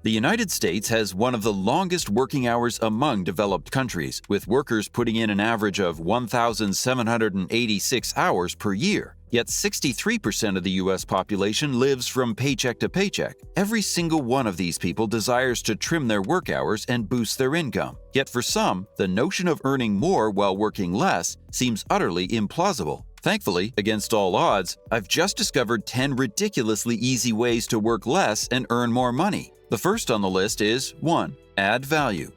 The United States has one of the longest working hours among developed countries, with workers putting in an average of 1,786 hours per year. Yet 63% of the U.S. population lives from paycheck to paycheck. Every single one of these people desires to trim their work hours and boost their income. Yet for some, the notion of earning more while working less seems utterly implausible. Thankfully, against all odds, I've just discovered 10 ridiculously easy ways to work less and earn more money. The first on the list is 1. Add value.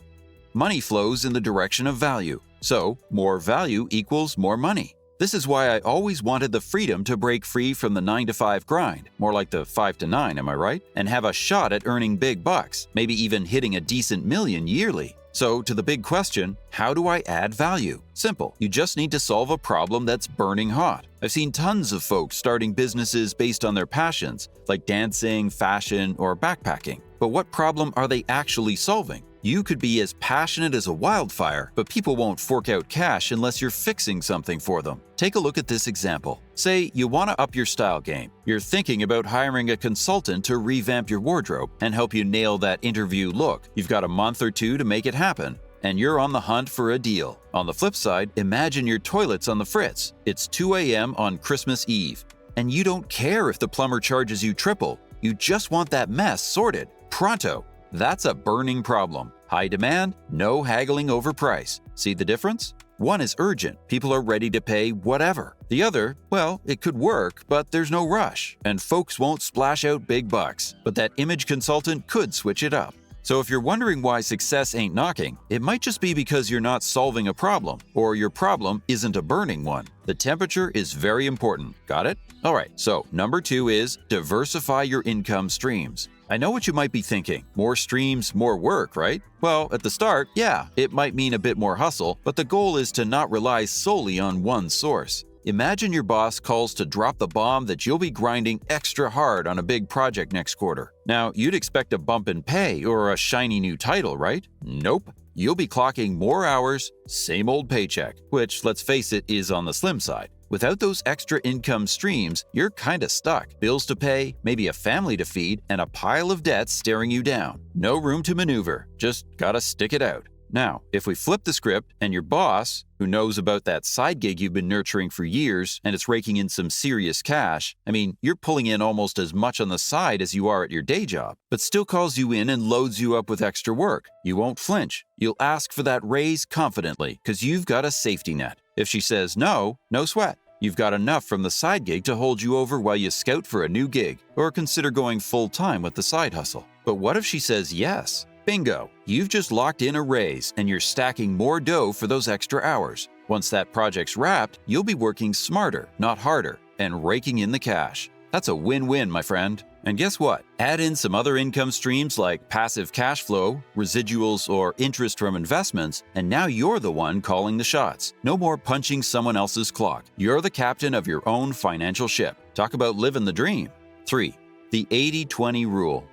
Money flows in the direction of value, so more value equals more money. This is why I always wanted the freedom to break free from the 9-to-5 grind, more like the 5-to-9, am I right? And have a shot at earning big bucks, maybe even hitting a decent million yearly. So, to the big question, how do I add value? Simple. You just need to solve a problem that's burning hot. I've seen tons of folks starting businesses based on their passions, like dancing, fashion, or backpacking. But what problem are they actually solving? You could be as passionate as a wildfire, but people won't fork out cash unless you're fixing something for them. Take a look at this example. Say you want to up your style game. You're thinking about hiring a consultant to revamp your wardrobe and help you nail that interview look. You've got a month or two to make it happen, and you're on the hunt for a deal. On the flip side, imagine your toilet's on the fritz. It's 2 a.m. on Christmas Eve, and you don't care if the plumber charges you triple. You just want that mess sorted. Pronto. That's a burning problem. High demand, no haggling over price. See the difference? One is urgent. People are ready to pay whatever. The other, well, it could work, but there's no rush, and folks won't splash out big bucks. But that image consultant could switch it up. So if you're wondering why success ain't knocking, it might just be because you're not solving a problem, or your problem isn't a burning one. The temperature is very important. Got it? Alright, so number 2 is diversify your income streams. I know what you might be thinking. More streams, more work, right? Well, at the start, yeah, it might mean a bit more hustle, but the goal is to not rely solely on one source. Imagine your boss calls to drop the bomb that you'll be grinding extra hard on a big project next quarter. Now, you'd expect a bump in pay or a shiny new title, right? Nope. You'll be clocking more hours, same old paycheck, which, let's face it, is on the slim side. Without those extra income streams, you're kinda stuck. Bills to pay, maybe a family to feed, and a pile of debts staring you down. No room to maneuver, just gotta stick it out. Now, if we flip the script and your boss, who knows about that side gig you've been nurturing for years and it's raking in some serious cash, you're pulling in almost as much on the side as you are at your day job, but still calls you in and loads you up with extra work. You won't flinch. You'll ask for that raise confidently because you've got a safety net. If she says no, no sweat. You've got enough from the side gig to hold you over while you scout for a new gig or consider going full-time with the side hustle. But what if she says yes? Bingo! You've just locked in a raise and you're stacking more dough for those extra hours. Once that project's wrapped, you'll be working smarter, not harder, and raking in the cash. That's a win-win, my friend. And guess what? Add in some other income streams like passive cash flow, residuals, or interest from investments, and now you're the one calling the shots. No more punching someone else's clock. You're the captain of your own financial ship. Talk about living the dream. 3. The 80-20 rule.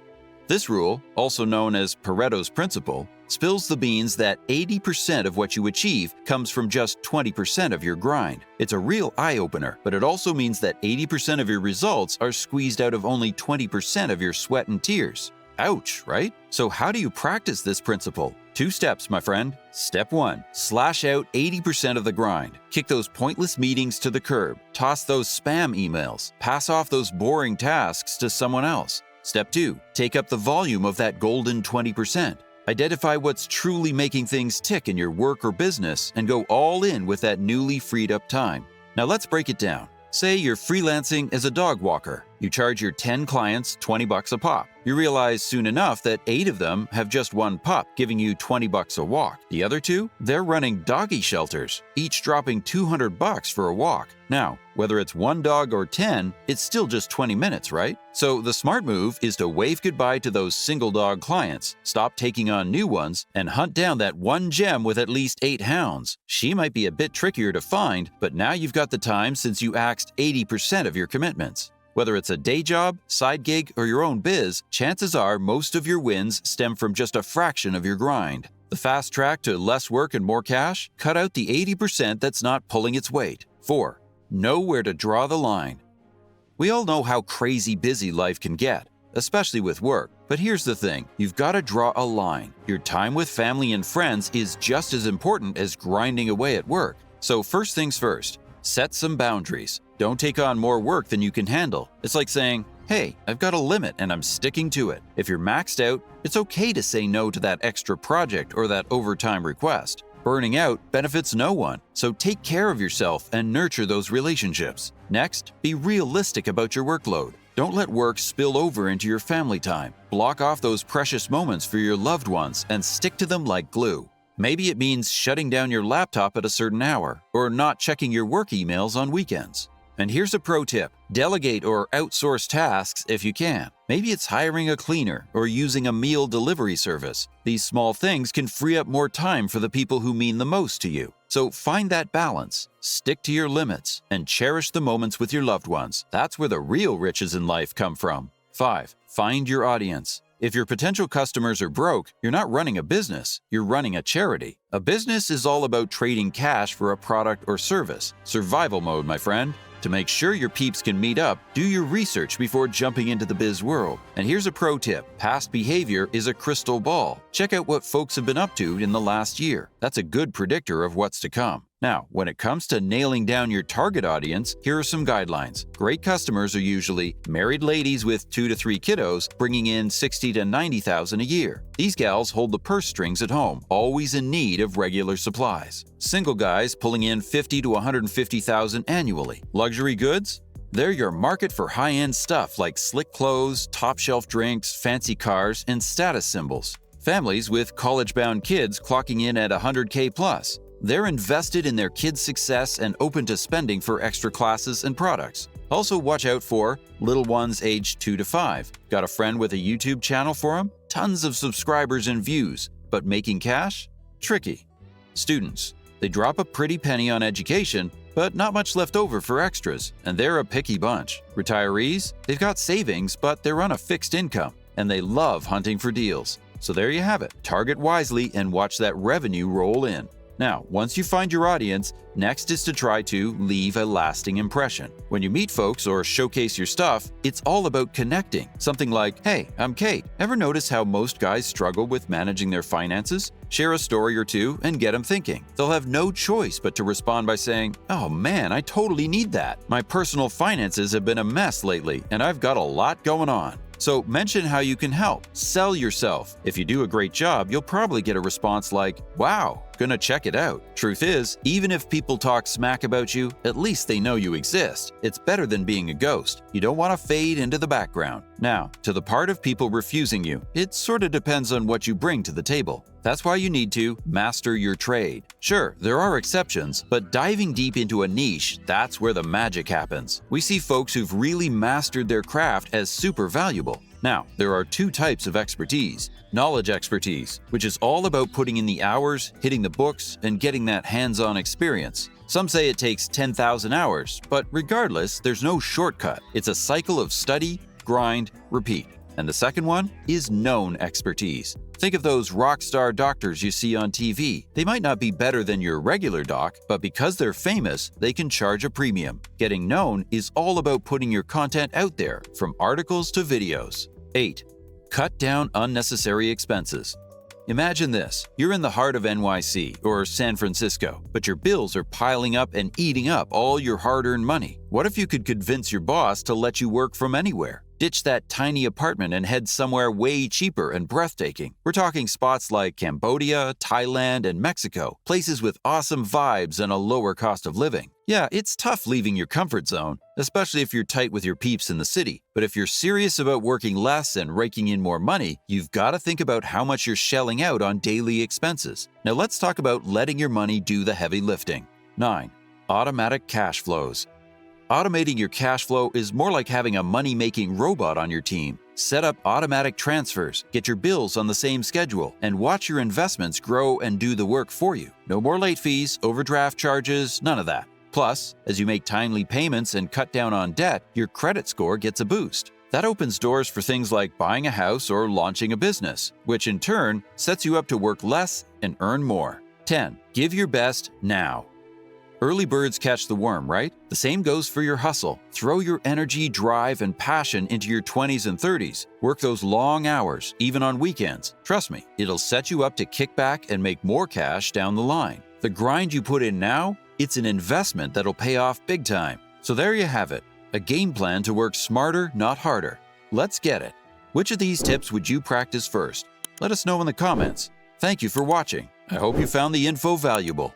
This rule, also known as Pareto's principle, spills the beans that 80% of what you achieve comes from just 20% of your grind. It's a real eye-opener, but it also means that 80% of your results are squeezed out of only 20% of your sweat and tears. Ouch, right? So how do you practice this principle? 2 steps, my friend. Step 1. Slash out 80% of the grind. Kick those pointless meetings to the curb. Toss those spam emails. Pass off those boring tasks to someone else. Step 2. Take up the volume of that golden 20%. Identify what's truly making things tick in your work or business and go all in with that newly freed up time. Now let's break it down. Say you're freelancing as a dog walker. You charge your 10 clients $20 a pop. You realize soon enough that 8 of them have just one pup, giving you $20 a walk. The other 2? They're running doggy shelters, each dropping $200 for a walk. Now, whether it's one dog or 10, it's still just 20 minutes, right? So the smart move is to wave goodbye to those single dog clients, stop taking on new ones, and hunt down that one gem with at least 8 hounds. She might be a bit trickier to find, but now you've got the time since you axed 80% of your commitments. Whether it's a day job, side gig, or your own biz, chances are most of your wins stem from just a fraction of your grind. The fast track to less work and more cash? Cut out the 80% that's not pulling its weight. 4. Know where to draw the line. We all know how crazy busy life can get, especially with work. But here's the thing, you've got to draw a line. Your time with family and friends is just as important as grinding away at work. So first things first, set some boundaries. Don't take on more work than you can handle. It's like saying, hey, I've got a limit and I'm sticking to it. If you're maxed out, it's okay to say no to that extra project or that overtime request. Burning out benefits no one, so take care of yourself and nurture those relationships. Next, be realistic about your workload. Don't let work spill over into your family time. Block off those precious moments for your loved ones and stick to them like glue. Maybe it means shutting down your laptop at a certain hour or not checking your work emails on weekends. And here's a pro tip. Delegate or outsource tasks if you can. Maybe it's hiring a cleaner or using a meal delivery service. These small things can free up more time for the people who mean the most to you. So find that balance, stick to your limits, and cherish the moments with your loved ones. That's where the real riches in life come from. 5. Find your audience. If your potential customers are broke, you're not running a business, you're running a charity. A business is all about trading cash for a product or service. Survival mode, my friend. To make sure your peeps can meet up, do your research before jumping into the biz world. And here's a pro tip. Past behavior is a crystal ball. Check out what folks have been up to in the last year. That's a good predictor of what's to come. Now, when it comes to nailing down your target audience, here are some guidelines. Great customers are usually married ladies with 2 to 3 kiddos, bringing in $60,000 to $90,000 a year. These gals hold the purse strings at home, always in need of regular supplies. Single guys pulling in $50,000 to $150,000 annually. Luxury goods? They're your market for high-end stuff like slick clothes, top-shelf drinks, fancy cars, and status symbols. Families with college-bound kids clocking in at $100K plus. They're invested in their kids' success and open to spending for extra classes and products. Also watch out for little ones aged 2 to 5. Got a friend with a YouTube channel for them? Tons of subscribers and views, but making cash? Tricky. Students. They drop a pretty penny on education, but not much left over for extras, and they're a picky bunch. Retirees. They've got savings, but they're on a fixed income, and they love hunting for deals. So there you have it. Target wisely and watch that revenue roll in. Now, once you find your audience, next is to try to leave a lasting impression. When you meet folks or showcase your stuff, it's all about connecting. Something like, hey, I'm Kate. Ever notice how most guys struggle with managing their finances? Share a story or two and get them thinking. They'll have no choice but to respond by saying, oh man, I totally need that. My personal finances have been a mess lately, and I've got a lot going on. So mention how you can help. Sell yourself. If you do a great job, you'll probably get a response like, wow, gonna check it out. Truth is, even if people talk smack about you, at least they know you exist. It's better than being a ghost. You don't want to fade into the background. Now, to the part of people refusing you, it sort of depends on what you bring to the table. That's why you need to master your trade. Sure, there are exceptions, but diving deep into a niche, that's where the magic happens. We see folks who've really mastered their craft as super valuable. Now, there are 2 types of expertise. Knowledge expertise, which is all about putting in the hours, hitting the books, and getting that hands-on experience. Some say it takes 10,000 hours, but regardless, there's no shortcut. It's a cycle of study, grind, repeat. And the second one is known expertise. Think of those rock star doctors you see on TV. They might not be better than your regular doc, but because they're famous, they can charge a premium. Getting known is all about putting your content out there, from articles to videos. 8. Cut down unnecessary expenses. Imagine this. You're in the heart of NYC or San Francisco, but your bills are piling up and eating up all your hard-earned money. What if you could convince your boss to let you work from anywhere? Ditch that tiny apartment and head somewhere way cheaper and breathtaking. We're talking spots like Cambodia, Thailand, and Mexico, places with awesome vibes and a lower cost of living. Yeah, it's tough leaving your comfort zone, especially if you're tight with your peeps in the city. But if you're serious about working less and raking in more money, you've got to think about how much you're shelling out on daily expenses. Now let's talk about letting your money do the heavy lifting. 9. Automatic cash flows. Automating your cash flow is more like having a money-making robot on your team. Set up automatic transfers, get your bills on the same schedule, and watch your investments grow and do the work for you. No more late fees, overdraft charges, none of that. Plus, as you make timely payments and cut down on debt, your credit score gets a boost. That opens doors for things like buying a house or launching a business, which in turn sets you up to work less and earn more. 10. Give your best now. Early birds catch the worm, right? The same goes for your hustle. Throw your energy, drive, and passion into your 20s and 30s. Work those long hours, even on weekends. Trust me, it'll set you up to kick back and make more cash down the line. The grind you put in now, it's an investment that'll pay off big time. So there you have it, a game plan to work smarter, not harder. Let's get it. Which of these tips would you practice first? Let us know in the comments. Thank you for watching. I hope you found the info valuable.